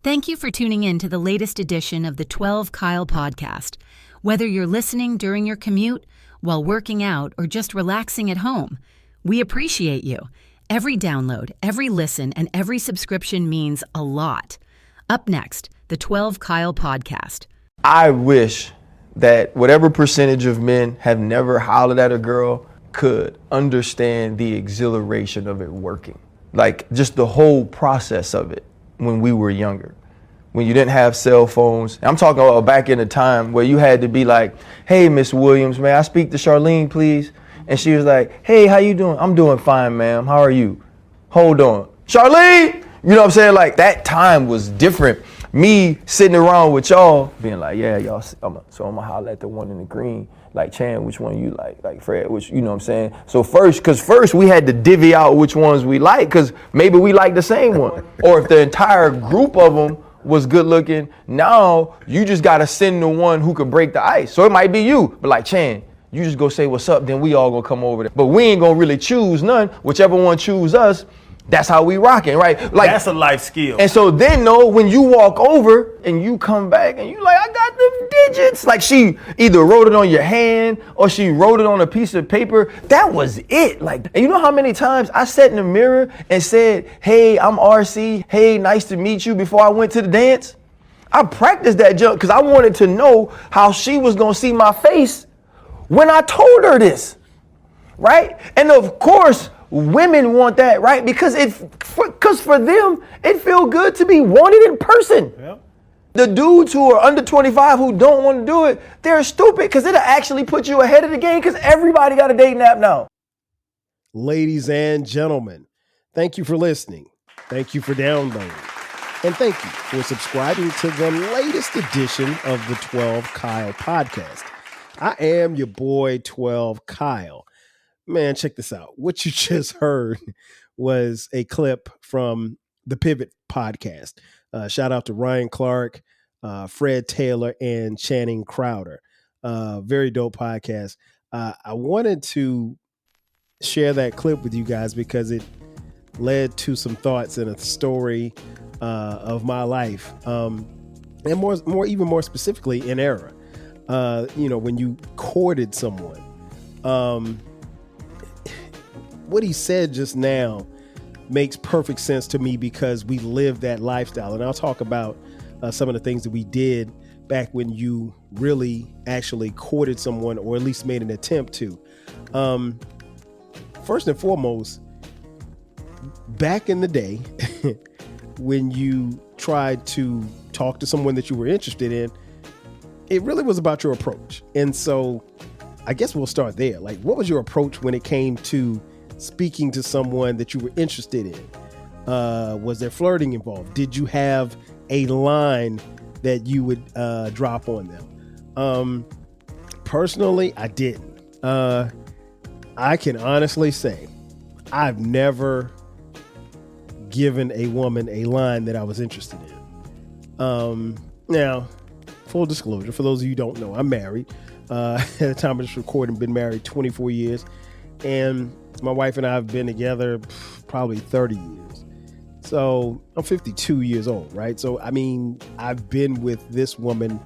Thank you for tuning in to the latest edition of the 12 Kyle podcast. Whether you're listening during your commute, while working out, or just relaxing at home, we appreciate you. Every download, every listen, and every subscription means a lot. Up next, the 12 Kyle podcast. I wish that whatever percentage of men have never hollered at a girl could understand the exhilaration of it working. Like just the whole process of it when we were younger, when you didn't have cell phones. I'm talking about back in the time where you had to be like, hey, Miss Williams, may I speak to Charlene, please? And she was like, hey, how you doing? I'm doing fine, ma'am. How are you? Hold on. Charlene! You know what I'm saying? Like that time was different. Me sitting around with y'all being like, yeah, y'all, so I'm gonna holler at the one in the green. Like, Chan, which one you like? Like, Fred, which, you know what I'm saying? So first we had to divvy out which ones we like, because maybe we like the same one. Or if the entire group of them was good looking, now you just gotta send the one who could break the ice. So it might be you, but like, Chan, you just go say what's up, then we all gonna come over there. But we ain't gonna really choose none. Whichever one choose us, that's how we rocking, right? Like that's a life skill. And so then, when you walk over and you come back and you like, I got the digits. Like she either wrote it on your hand or she wrote it on a piece of paper. That was it. Like, and you know how many times I sat in the mirror and said, hey, I'm RC. Hey, nice to meet you before I went to the dance. I practiced that jump because I wanted to know how she was going to see my face when I told her this, right? And of course, women want that, right? Because for them, it feel good to be wanted in person. Yep. The dudes who are under 25 who don't want to do it, they're stupid because it'll actually put you ahead of the game because everybody got a dating app now. Ladies and gentlemen, thank you for listening. Thank you for downloading. And thank you for subscribing to the latest edition of the 12 Kyle podcast. I am your boy, 12 Kyle. Man, check this out. What you just heard was a clip from the Pivot podcast. Shout out to Ryan Clark, Fred Taylor, and Channing Crowder. Very dope podcast. I wanted to share that clip with you guys because it led to some thoughts and a story of my life. And even more specifically in era. When you courted someone. What he said just now makes perfect sense to me because we live that lifestyle. And I'll talk about some of the things that we did back when you really actually courted someone or at least made an attempt to. First and foremost, back in the day, when you tried to talk to someone that you were interested in, it really was about your approach. And so I guess we'll start there. Like, what was your approach when it came to speaking to someone that you were interested in? Was there flirting involved? Did you have a line that you would drop on them? Personally, I didn't. I can honestly say I've never given a woman a line that I was interested in. Now, full disclosure, for those of you who don't know, I'm married. At the time of this recording, been married 24 years. And my wife and I have been together probably 30 years. So I'm 52 years old, right? So, I mean, I've been with this woman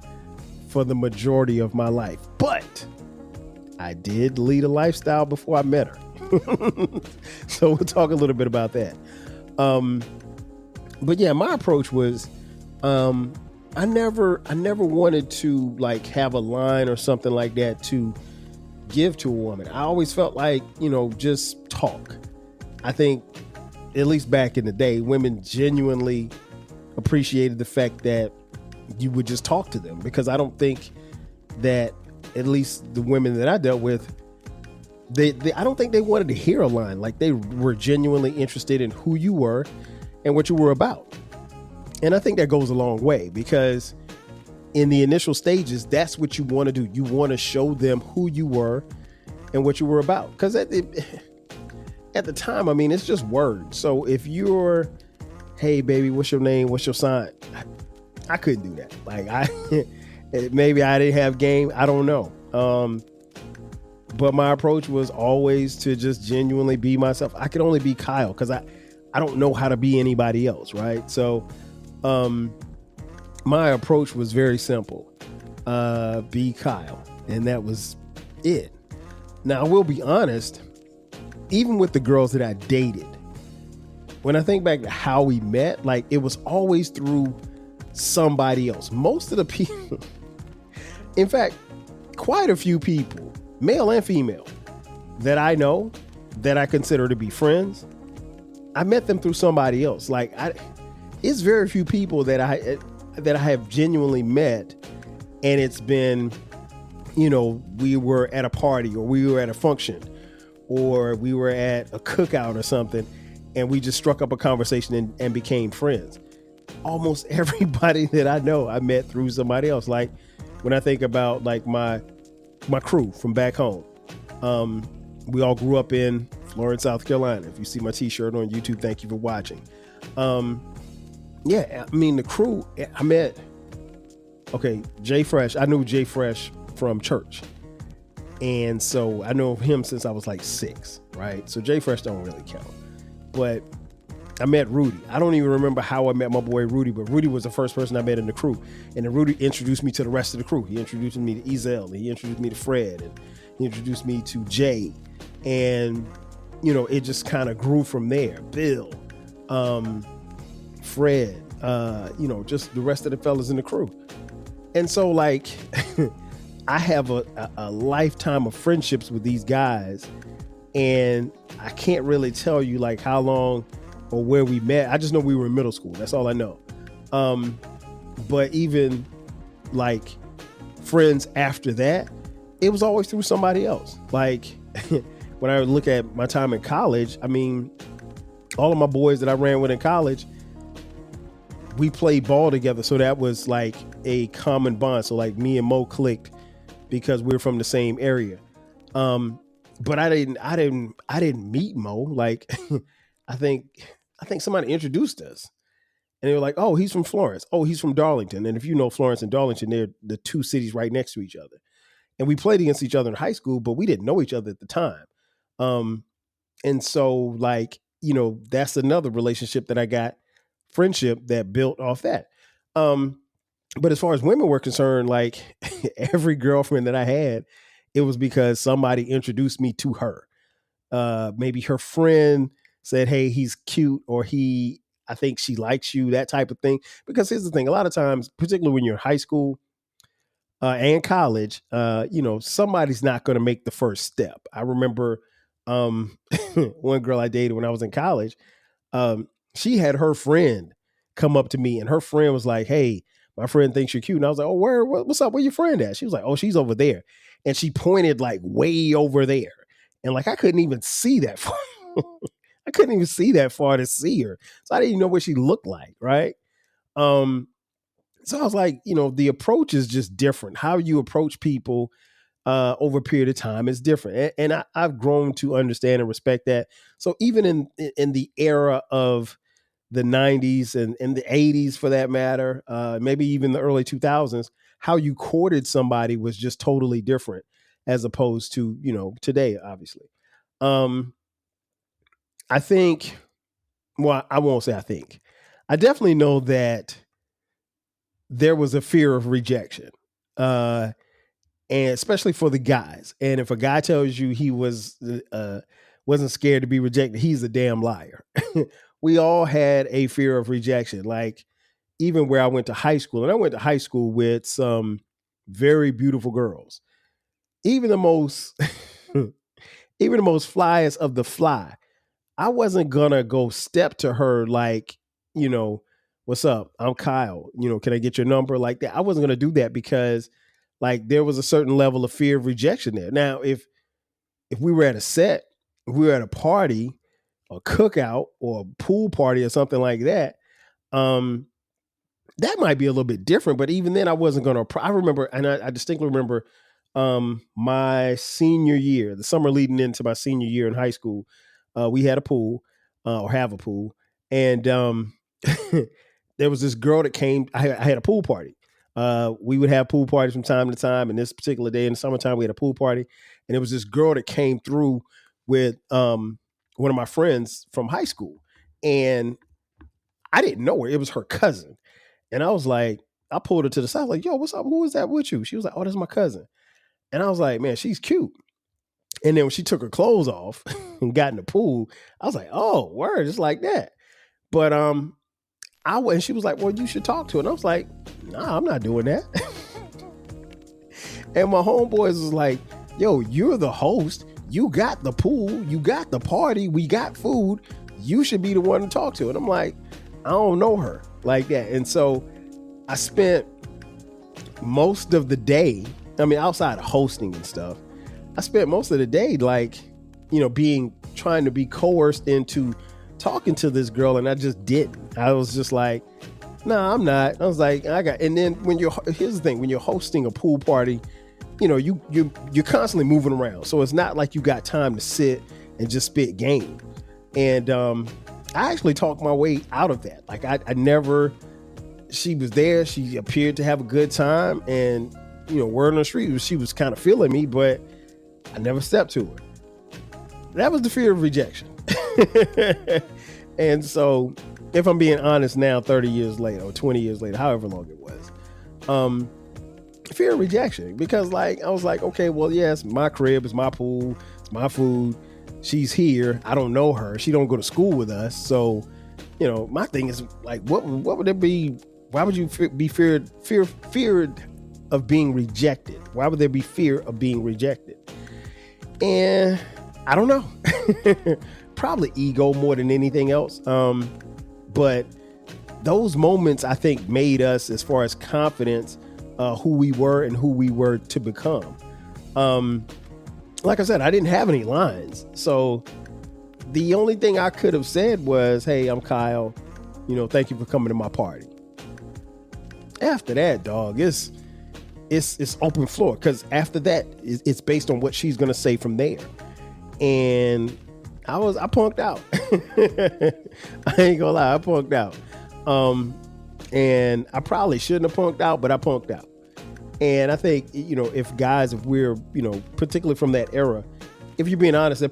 for the majority of my life, but I did lead a lifestyle before I met her. So we'll talk a little bit about that. But yeah, my approach was, I never wanted to like have a line or something like that to give to a woman. I always felt like, just talk. I think, at least back in the day, women genuinely appreciated the fact that you would just talk to them, because I don't think that, at least the women that I dealt with, I don't think they wanted to hear a line. Like, they were genuinely interested in who you were and what you were about. And I think that goes a long way, because in the initial stages, that's what you want to do. You want to show them who you were and what you were about. Because at the time, I mean, it's just words. So if you're, hey, baby, what's your name? What's your sign? I couldn't do that. Like, maybe I didn't have game. I don't know. But my approach was always to just genuinely be myself. I could only be Kyle because I don't know how to be anybody else, right? So my approach was very simple. Be Kyle. And that was it. Now, I will be honest, even with the girls that I dated, when I think back to how we met, like it was always through somebody else. Most of the people, in fact, quite a few people, male and female, that I know that I consider to be friends, I met them through somebody else. Like it's very few people that I have genuinely met, and it's been, we were at a party or we were at a function or we were at a cookout or something, and we just struck up a conversation and became friends. Almost everybody that I know, I met through somebody else. Like when I think about like my crew from back home, we all grew up in Florence, South Carolina. If you see my t-shirt on YouTube, thank you for watching. Yeah, I mean the crew, I met, Jay Fresh. I knew Jay Fresh from church. And so I know him since I was like 6, right? So Jay Fresh don't really count. But I met Rudy. I don't even remember how I met my boy Rudy, but Rudy was the first person I met in the crew. And then Rudy introduced me to the rest of the crew. He introduced me to Ezel, and he introduced me to Fred, and he introduced me to Jay. And, it just kind of grew from there. Bill, Fred, just the rest of the fellas in the crew. And so like, I have a lifetime of friendships with these guys, and I can't really tell you like how long or where we met. I just know we were in middle school. That's all I know. But even like friends after that, it was always through somebody else. Like when I look at my time in college, I mean, all of my boys that I ran with in college, we played ball together. So that was like a common bond. So like me and Mo clicked because we were from the same area. But I didn't meet Mo. Like I think somebody introduced us, and they were like, "Oh, he's from Florence. Oh, he's from Darlington." And if you know Florence and Darlington, they're the two cities right next to each other. And we played against each other in high school, but we didn't know each other at the time. And so like, that's another relationship that I got, friendship that built off that. But as far as women were concerned, like every girlfriend that I had, it was because somebody introduced me to her. Maybe her friend said, "Hey, he's cute," or I think she likes you, that type of thing. Because here's the thing, a lot of times, particularly when you're in high school and college, somebody's not going to make the first step. I remember one girl I dated when I was in college, she had her friend come up to me, and her friend was like, "Hey, my friend thinks you're cute." And I was like, "Oh, what's up? Where your friend at?" She was like, "Oh, she's over there." And she pointed like way over there. And like, I couldn't even see that far. I couldn't even see that far to see her. So I didn't even know what she looked like. Right. So I was like, the approach is just different. How you approach people over a period of time is different. And I've grown to understand and respect that. So even in the era of the 90s and the 80s for that matter, maybe even the early 2000s, how you courted somebody was just totally different as opposed to, today, obviously. I think, well, I won't say I think. I definitely know that there was a fear of rejection, and especially for the guys. And if a guy tells you he wasn't scared to be rejected, he's a damn liar. We all had a fear of rejection. Like even where I went to high school, and I went to high school with some very beautiful girls. Even the most, even the most flyest of the fly, I wasn't gonna go step to her like, "What's up? I'm Kyle. Can I get your number?" Like that. I wasn't gonna do that because like there was a certain level of fear of rejection there. Now, if we were at a set, if we were at a party, a cookout, or a pool party or something like that, that might be a little bit different. But even then, I wasn't gonna. I remember, and I distinctly remember, my senior year, the summer leading into my senior year in high school, we had a pool, or have a pool, and there was this girl that came. I had a pool party. We would have pool parties from time to time, and this particular day in the summertime, we had a pool party, and it was this girl that came through with one of my friends from high school, and I didn't know her. It was her cousin, and I was like, I pulled her to the side, like, yo, what's up? Who is that with you? She was like, oh, that's my cousin. And I was like, man, she's cute. And then when she took her clothes off and got in the pool, I was like, oh, word, just like that. But and she was like, well, you should talk to her. And I was like, nah, I'm not doing that. And my homeboys was like, yo, you're the host. You got the pool. You got the party. We got food. You should be the one to talk to. And I'm like, I don't know her like that. And so I spent most of the day, I mean, outside of hosting and stuff, I spent most of the day like, trying to be coerced into talking to this girl, and I just didn't. I was just like, nah, I'm not. I was like, and then here's the thing, when you're hosting a pool party, you're constantly moving around. So it's not like you got time to sit and just spit game. And I actually talked my way out of that. Like I never, she was there. She appeared to have a good time, and word on the street was she was kind of feeling me, but I never stepped to her. That was the fear of rejection. And so if I'm being honest now, 30 years later or 20 years later, however long it was, fear of rejection, because I was like, okay, well, yes, my crib is my pool, it's my food. She's here. I don't know her. She don't go to school with us. So, my thing is like, what would it be? Why would you be feared of being rejected? Why would there be fear of being rejected? And I don't know. Probably ego more than anything else. But those moments, I think, made us, as far as confidence, who we were and who we were to become. Like I said, I didn't have any lines. So the only thing I could have said was, hey, I'm Kyle. Thank you for coming to my party. After that, dog, it's open floor, because after that, it's based on what she's going to say from there. And I punked out. I ain't gonna lie, I punked out. And I probably shouldn't have punked out, but I punked out. And I think, if we're, particularly from that era, if you're being honest,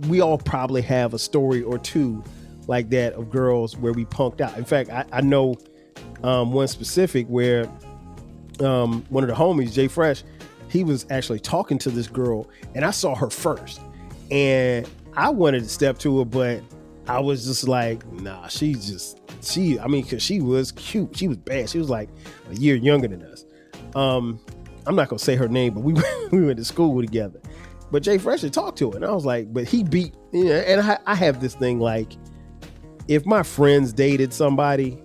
we all probably have a story or two like that of girls where we punked out. In fact, I know one specific where one of the homies, Jay Fresh, he was actually talking to this girl, and I saw her first. And I wanted to step to her, but I was just like, nah, because she was cute. She was bad. She was like a year younger than us. I'm not going to say her name, but we went to school together. But Jay Fresh had talked to her, and I was like, but he beat, and I have this thing, like, if my friends dated somebody,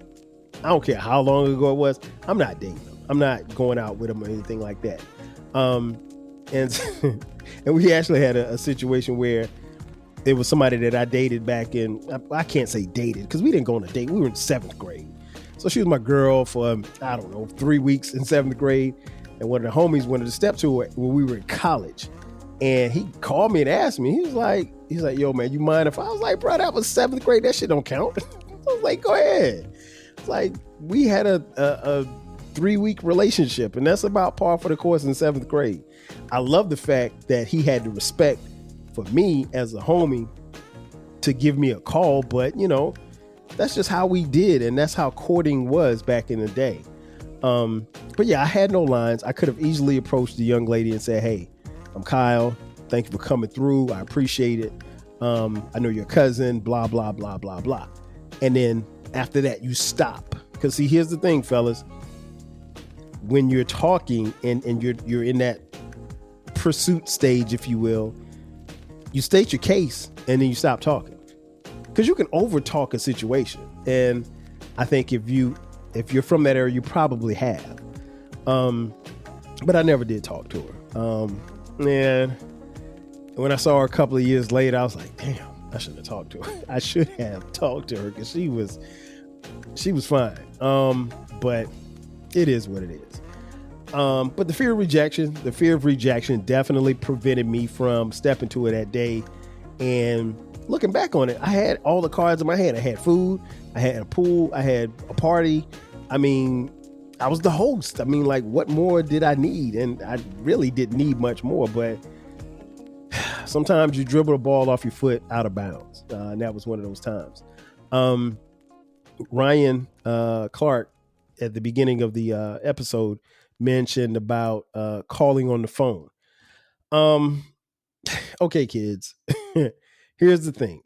I don't care how long ago it was, I'm not dating them. I'm not going out with them or anything like that. And we actually had a situation where it was somebody that I dated back in, I can't say dated, because we didn't go on a date. We were in 7th grade. So she was my girl for, 3 weeks in 7th grade. And one of the homies wanted to step to her when we were in college. And he called me and asked me, he's like, yo, man, you mind if I was like, bro, that was 7th grade. That shit don't count. I was like, go ahead. It's like, we had a 3-week relationship, and that's about par for the course in 7th grade. I love the fact that he had the respect for me as a homie to give me a call, but that's just how we did, and that's how courting was back in the day. But yeah, I had no lines. I could have easily approached the young lady and said, hey, I'm Kyle. Thank you for coming through. I appreciate it. I know your cousin, blah, blah, blah, blah, blah. And then after that, you stop. Because see, here's the thing, fellas. When you're talking and you're in that pursuit stage, if you will, you state your case and then you stop talking. Because you can over talk a situation. And I think if you're from that area, you probably have. But I never did talk to her. And when I saw her a couple of years later, I was like, damn, I shouldn't have talked to her. I should have talked to her, because she was fine. But it is what it is. But the fear of rejection definitely prevented me from stepping to her that day. And looking back on it, I had all the cards in my hand. I had food, I had a pool, I had a party. I mean, I was the host. I mean, like, what more did I need? And I really didn't need much more, but sometimes you dribble the ball off your foot out of bounds. And that was one of those times. Ryan Clark at the beginning of the episode mentioned about calling on the phone. Okay, kids, here's the thing.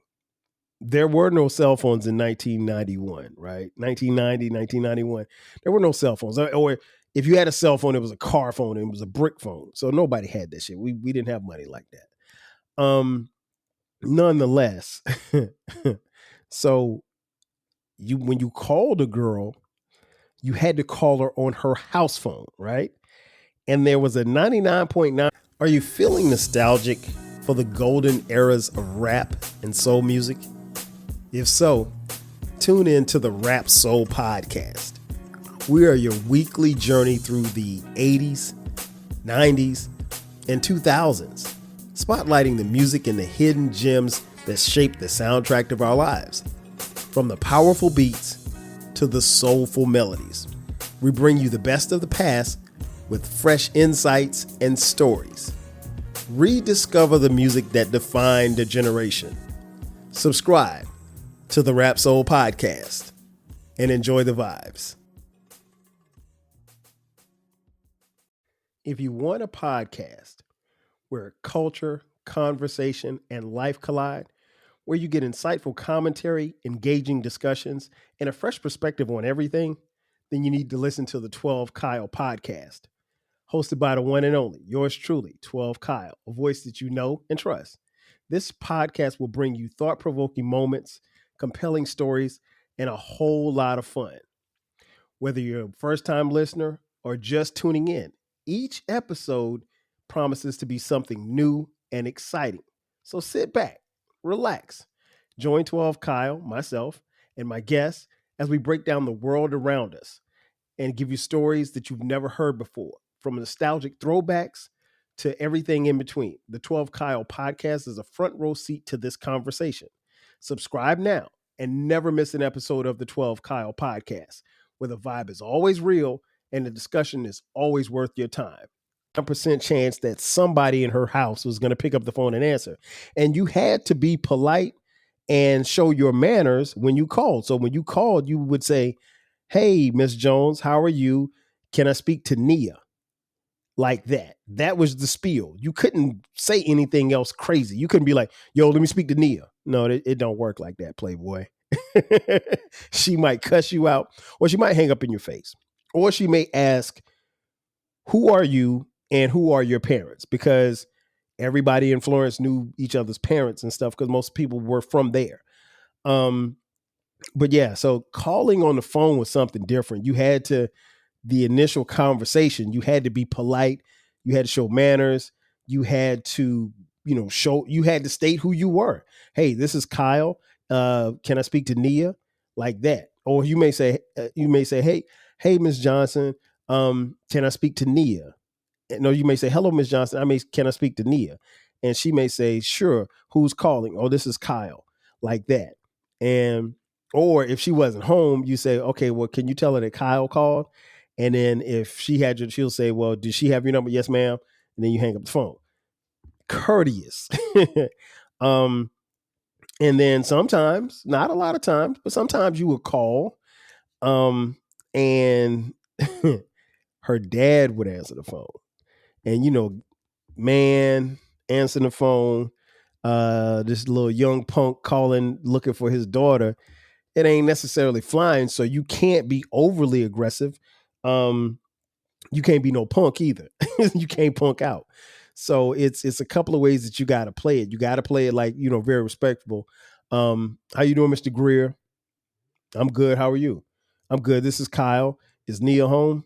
There were no cell phones in 1991, right? 1990, 1991. There were no cell phones. Or if you had a cell phone, it was a car phone and it was a brick phone. So nobody had that shit. We didn't have money like that. Nonetheless, so when you called a girl, you had to call her on her house phone, right? And there was a 99.9. Are you feeling nostalgic for the golden eras of rap and soul music? If so, tune in to the Rap Soul Podcast. We are your weekly journey through the 80s, 90s, and 2000s, spotlighting the music and the hidden gems that shaped the soundtrack of our lives. From the powerful beats to the soulful melodies, we bring you the best of the past with fresh insights and stories. Rediscover the music that defined a generation. Subscribe to the Rap Soul Podcast and enjoy the vibes. If you want a podcast where culture, conversation, and life collide, where you get insightful commentary, engaging discussions, and a fresh perspective on everything, then you need to listen to the 12 Kyle podcast. Hosted by the one and only, yours truly, 12 Kyle, a voice that you know and trust. This podcast will bring you thought-provoking moments, compelling stories, and a whole lot of fun. Whether you're a first-time listener or just tuning in, each episode promises to be something new and exciting. So sit back, relax, join 12 Kyle, myself, and my guests as we break down the world around us and give you stories that you've never heard before, from nostalgic throwbacks to everything in between. The 12 Kyle podcast is a front row seat to this conversation. Subscribe now and never miss an episode of the 12 Kyle podcast, where the vibe is always real and the discussion is always worth your time. 1% chance that somebody in her house was going to pick up the phone and answer. And you had to be polite and show your manners when you called. So when you called, you would say, "Hey, Miss Jones, how are you? Can I speak to Nia?" Like that. That was the spiel. You couldn't say anything else crazy. You couldn't be like, "Yo, let me speak to Nia." No, it don't work like that, Playboy. She might cuss you out, or she might hang up in your face, or she may ask, "Who are you and who are your parents?" Because everybody in Florence knew each other's parents and stuff, because most people were from there. But yeah, so calling on the phone was something different. You had to, the initial conversation, you had to be polite. You had to show manners. You had to, you had to state who you were. "Hey, this is Kyle. Can I speak to Nia?" Like that. Or you may say, "Hey, Miss Johnson, can I speak to Nia?" No, you may say, "Hello, Miss Johnson. Can I speak to Nia?" And she may say, "Sure. Who's calling?" "Oh, this is Kyle." Like that. Or if she wasn't home, you say, "Okay, well, can you tell her that Kyle called?" And then if she had your, she'll say, "Well, did she have your number?" "Yes, ma'am." And then you hang up the phone. Courteous. And then sometimes, not a lot of times, but sometimes you would call, and her dad would answer the phone. And man answering the phone, this little young punk calling, looking for his daughter. It ain't necessarily flying, so you can't be overly aggressive. You can't be no punk either. You can't punk out. So it's a couple of ways that you got to play it. You got to play it like, very respectful. How you doing, Mr. Greer? "I'm good. How are you?" "I'm good. This is Kyle. Is Nia home?"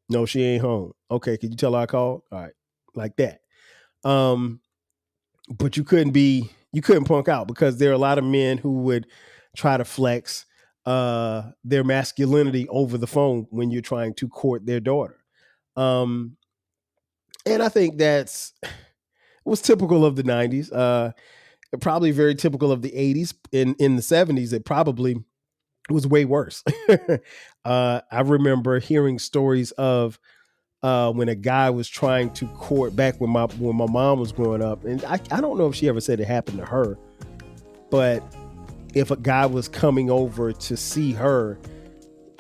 "No, she ain't home." "Okay. Can you tell her I called?" All right. Like that. But you couldn't punk out, because there are a lot of men who would try to flex their masculinity over the phone when you're trying to court their daughter. And I think was typical of the 90s, probably very typical of the 80s. In the 70s, it probably was way worse. I remember hearing stories of when a guy was trying to court, back when my mom was growing up, and I don't know if she ever said it happened to her, but if a guy was coming over to see her,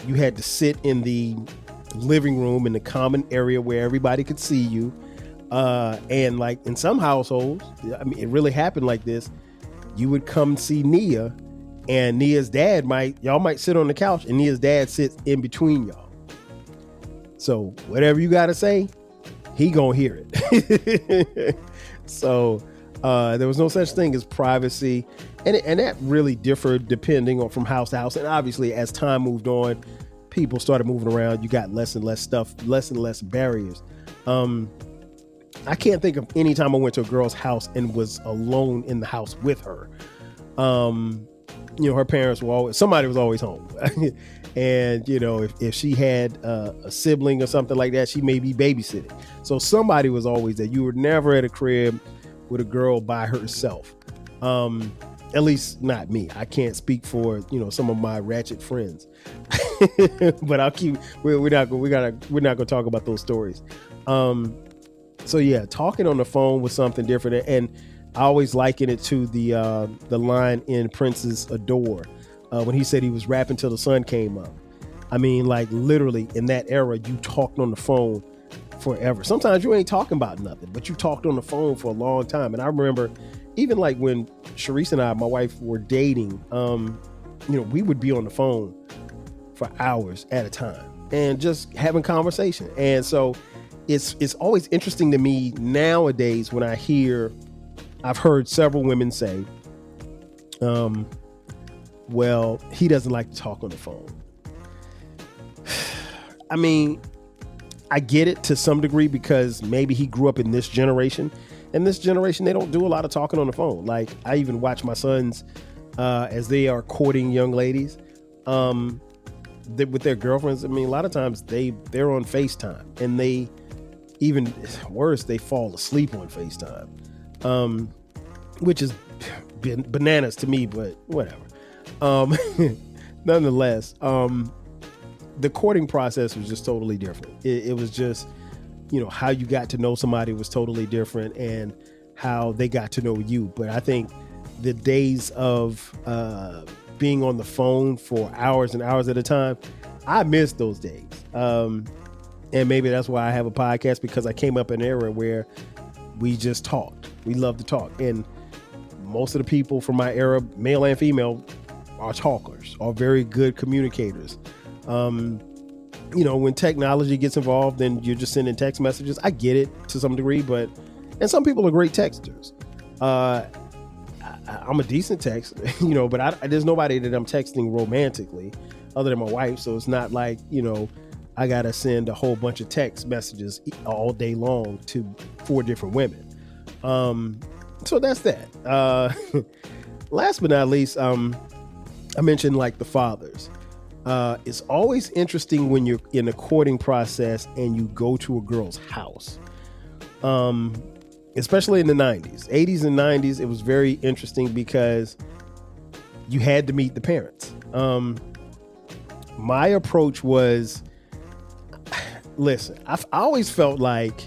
you had to sit in the living room in the common area where everybody could see you. And like in some households, I mean, it really happened like this. You would come see Nia, and Nia's dad y'all might sit on the couch, and Nia's dad sits in between y'all. So whatever you got to say, he gonna hear it. So there was no such thing as privacy, and that really differed depending on from house to house. And obviously, as time moved on, people started moving around. You got less and less stuff, less and less barriers. I can't think of any time I went to a girl's house and was alone in the house with her. Her parents were somebody was always home. And, if she had a sibling or something like that, she may be babysitting. So somebody was always there. You were never at a crib with a girl by herself. At least not me. I can't speak for, some of my ratchet friends. But we're not going to talk about those stories. So yeah, talking on the phone was something different. And I always liken it to the line in Prince's Adore, when he said he was rapping till the sun came up. I mean, like literally in that era, you talked on the phone forever. Sometimes you ain't talking about nothing, but you talked on the phone for a long time. And I remember even like when Sharice and I, my wife, were dating, we would be on the phone for hours at a time and just having conversation. And so it's always interesting to me nowadays when I've heard several women say, well, he doesn't like to talk on the phone. I mean, I get it to some degree because maybe he grew up in this generation. In this generation, they don't do a lot of talking on the phone. Like I even watch my sons as they are courting young ladies with their girlfriends. I mean, a lot of times they're on FaceTime, and they even worse, they fall asleep on FaceTime, which is bananas to me, but whatever. Nonetheless, the courting process was just totally different. It was just, how you got to know somebody was totally different, and how they got to know you. But I think the days of being on the phone for hours and hours at a time, I miss those days. And maybe that's why I have a podcast, because I came up in an era where we just talked. We love to talk. And most of the people from my era, male and female, are talkers, are very good communicators. When technology gets involved and you're just sending text messages, I get it to some degree, and some people are great texters. I'm a decent texter, but there's nobody that I'm texting romantically other than my wife. So it's not like, I got to send a whole bunch of text messages all day long to 4 different women. So that's that. Last but not least, I mentioned like the fathers. It's always interesting when you're in a courting process and you go to a girl's house. Especially in the 90s, 80s and 90s, it was very interesting because you had to meet the parents. My approach was, listen, I always felt like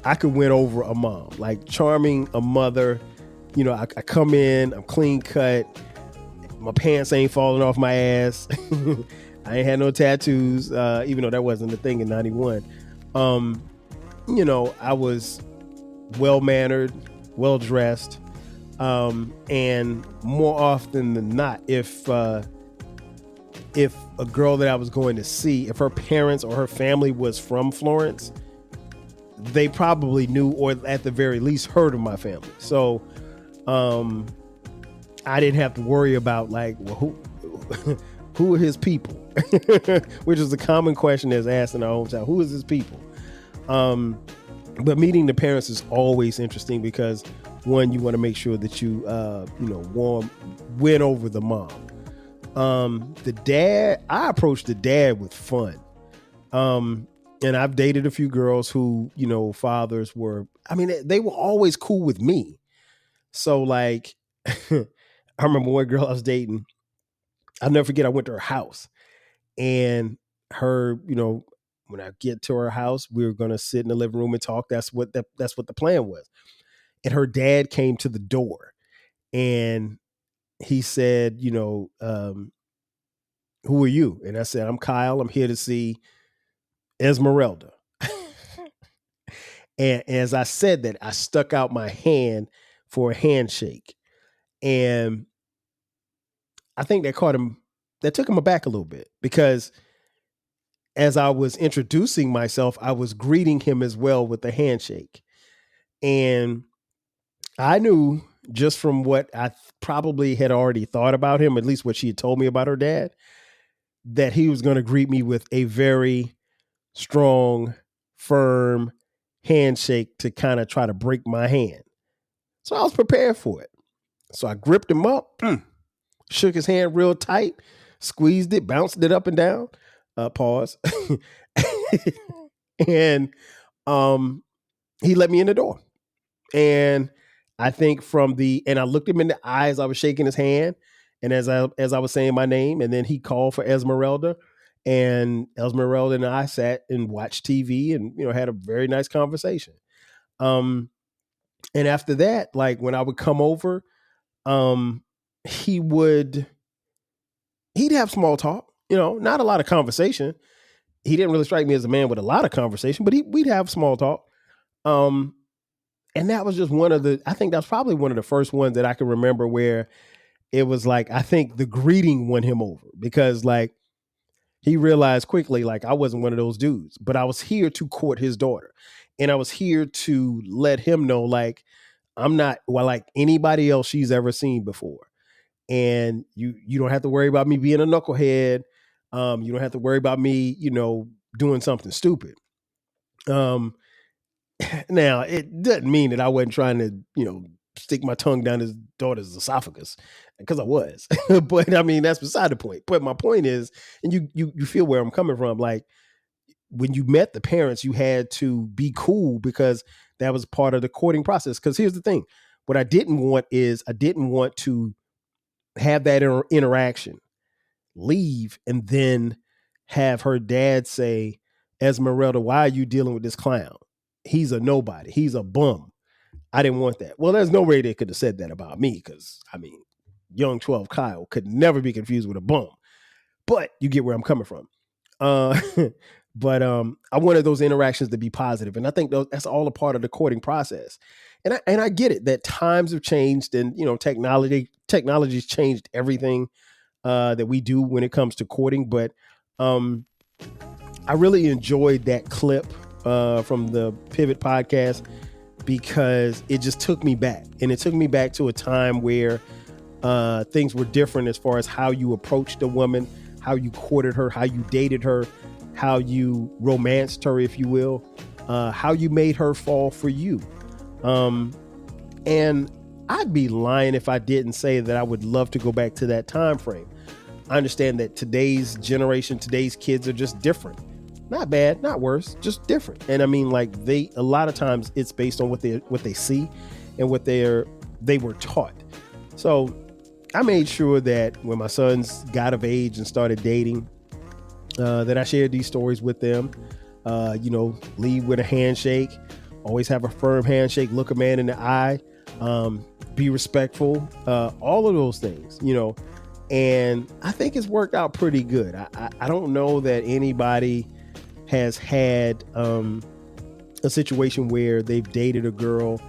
I could win over a mom, like charming a mother. I come in, I'm clean cut. My pants ain't falling off my ass. I ain't had no tattoos, even though that wasn't the thing in 91. I was well-mannered, well-dressed. And more often than not, if a girl that I was going to see, if her parents or her family was from Florence, they probably knew, or at the very least heard of my family. So I didn't have to worry about like, well, who are his people? Which is a common question that's asked in our hometown. Who is his people? But meeting the parents is always interesting because, one, you want to make sure that you win over the mom. The dad, I approached the dad with fun. And I've dated a few girls who, fathers were, they were always cool with me. So like, I remember one girl I was dating, I'll never forget, I went to her house, and her, when I get to her house, we were going to sit in the living room and talk. That's what the plan was. And her dad came to the door, and he said, who are you? And I said, I'm Kyle. I'm here to see Esmeralda. And as I said that, I stuck out my hand for a handshake. And I think that took him aback a little bit, because as I was introducing myself, I was greeting him as well with a handshake. And I knew, just from what I probably had already thought about him, at least what she had told me about her dad, that he was going to greet me with a very strong, firm handshake to kind of try to break my hand. So I was prepared for it. So I gripped him up, shook his hand real tight, squeezed it, bounced it up and down. Pause. And he let me in the door. And I think and I looked him in the eyes, I was shaking his hand. And as I was saying my name, and then he called for Esmeralda, and Esmeralda and I sat and watched TV and, had a very nice conversation. And after that, like when I would come over, he'd have small talk, not a lot of conversation. He didn't really strike me as a man with a lot of conversation, but we'd have small talk. And that was just I think that's probably one of the first ones that I can remember where it was like, I think the greeting won him over, because like he realized quickly, like I wasn't one of those dudes, but I was here to court his daughter. And I was here to let him know, like, I'm not like anybody else she's ever seen before. And you don't have to worry about me being a knucklehead. You don't have to worry about me, doing something stupid. Now, it doesn't mean that I wasn't trying to, stick my tongue down his daughter's esophagus, because I was. But I mean, that's beside the point. But my point is, and you feel where I'm coming from, like when you met the parents, you had to be cool, because that was part of the courting process. Because here's the thing. What I didn't want to have that interaction, leave, and then have her dad say, Esmeralda, why are you dealing with this clown? He's a nobody. He's a bum. I didn't want that. Well, there's no way they could have said that about me, because, I mean, young 12 Kyle could never be confused with a bum. But you get where I'm coming from. But I wanted those interactions to be positive. And I think that's all a part of the courting process. And I get it that times have changed, and, technology's changed everything that we do when it comes to courting. But I really enjoyed that clip from the Pivot podcast, because it just took me back. And it took me back to a time where things were different as far as how you approached a woman, how you courted her, how you dated her, how you romanced her, if you will, how you made her fall for you. And I'd be lying if I didn't say that I would love to go back to that time frame. I understand that today's generation, today's kids are just different. Not bad, not worse, just different. And I mean, like a lot of times it's based on what they see and what they were taught. So I made sure that when my sons got of age and started dating, that I shared these stories with them. Lead with a handshake, always have a firm handshake, look a man in the eye, be respectful, all of those things, and I think it's worked out pretty good. I don't know that anybody has had a situation where they've dated a girl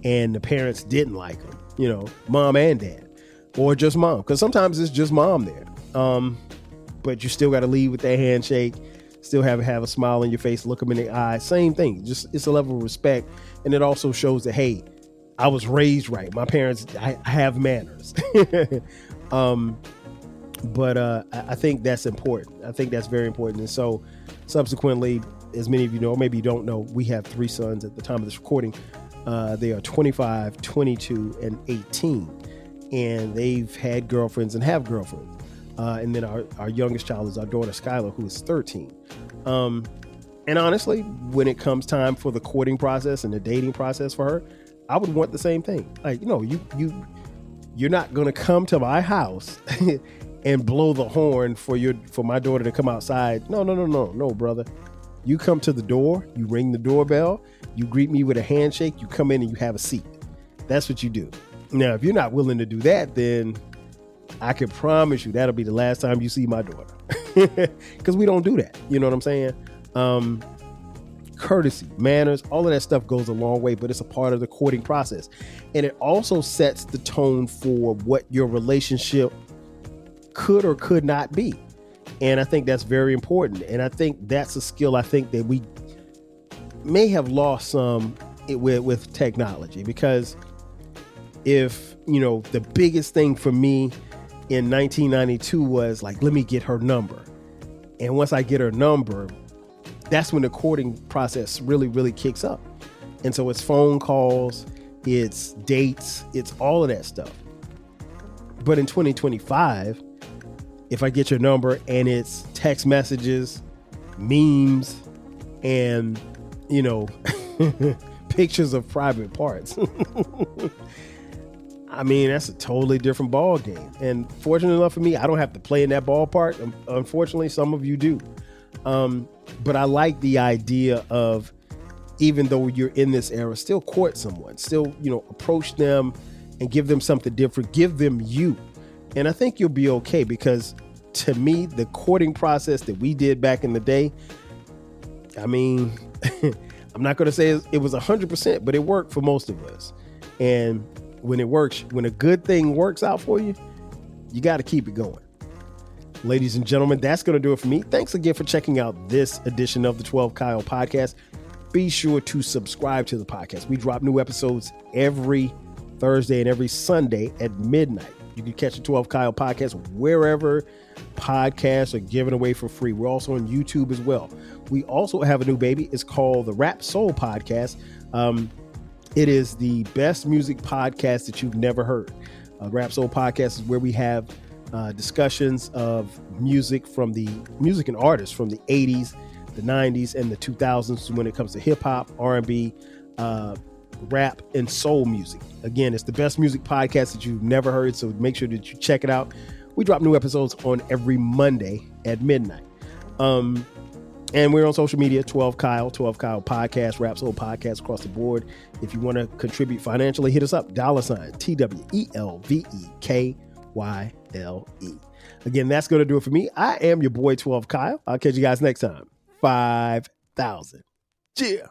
and the parents didn't like them, mom and dad, or just mom, because sometimes it's just mom there. But you still got to lead with that handshake, still have a smile on your face, look them in the eye, same thing. Just it's a level of respect, and it also shows that, hey, I was raised right. My parents, I have manners. But I think that's important. I think that's very important. And so subsequently, as many of you know, maybe you don't know, we have 3 sons at the time of this recording. They are 25, 22, and 18. And they've had girlfriends and have girlfriends. And then our youngest child is our daughter, Skylar, who is 13. And honestly, when it comes time for the courting process and the dating process for her, I would want the same thing. Like, you're not going to come to my house and blow the horn for my daughter to come outside. No, brother. You come to the door, you ring the doorbell, you greet me with a handshake, you come in and you have a seat. That's what you do. Now, if you're not willing to do that, then I can promise you that'll be the last time you see my daughter. Because we don't do that. You know what I'm saying? Courtesy, manners, all of that stuff goes a long way, but it's a part of the courting process. And it also sets the tone for what your relationship could or could not be. And I think that's very important. And I think that's a skill I think that we may have lost some with technology, because if, the biggest thing for me in 1992 was like, let me get her number. And once I get her number, that's when the courting process really, really kicks up. And so it's phone calls, it's dates, it's all of that stuff. But in 2025, if I get your number and it's text messages, memes, and, pictures of private parts, I mean, that's a totally different ball game. And fortunate enough for me, I don't have to play in that ballpark. Unfortunately, some of you do. But I like the idea of, even though you're in this era, still court someone, still, approach them and give them something different, give them you. And I think you'll be okay, because to me, the courting process that we did back in the day, I mean, I'm not going to say it was 100%, but it worked for most of us. And when it works, when a good thing works out for you, you got to keep it going. Ladies and gentlemen, that's going to do it for me. Thanks again for checking out this edition of the 12 Kyle podcast. Be sure to subscribe to the podcast. We drop new episodes every Thursday and every Sunday at midnight. You can catch the 12 Kyle podcast wherever podcasts are given away for free. We're also on YouTube as well. We also have a new baby. It's called the Rap Soul Podcast. It is the best music podcast that you've never heard. Rap Soul Podcast is where we have discussions of music and artists from the 80s, the 90s, and the 2000s when it comes to hip hop, R&B, rap, and soul music. Again, it's the best music podcast that you've never heard, so make sure that you check it out. We drop new episodes on every Monday at midnight. And we're on social media, 12 Kyle Podcast, Rap Soul Podcast across the board. If you want to contribute financially, hit us up, $TWELVEKYLE. Again, that's going to do it for me. I am your boy, 12 Kyle. I'll catch you guys next time. 5,000. Yeah.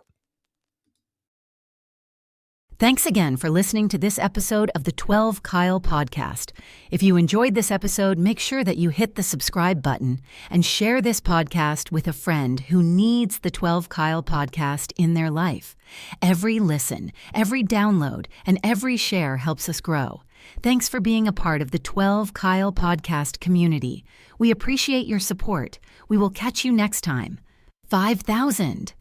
Thanks again for listening to this episode of the 12 Kyle Podcast. If you enjoyed this episode, make sure that you hit the subscribe button and share this podcast with a friend who needs the 12 Kyle Podcast in their life. Every listen, every download, and every share helps us grow. Thanks for being a part of the 12 Kyle Podcast community. We appreciate your support. We will catch you next time. 5,000.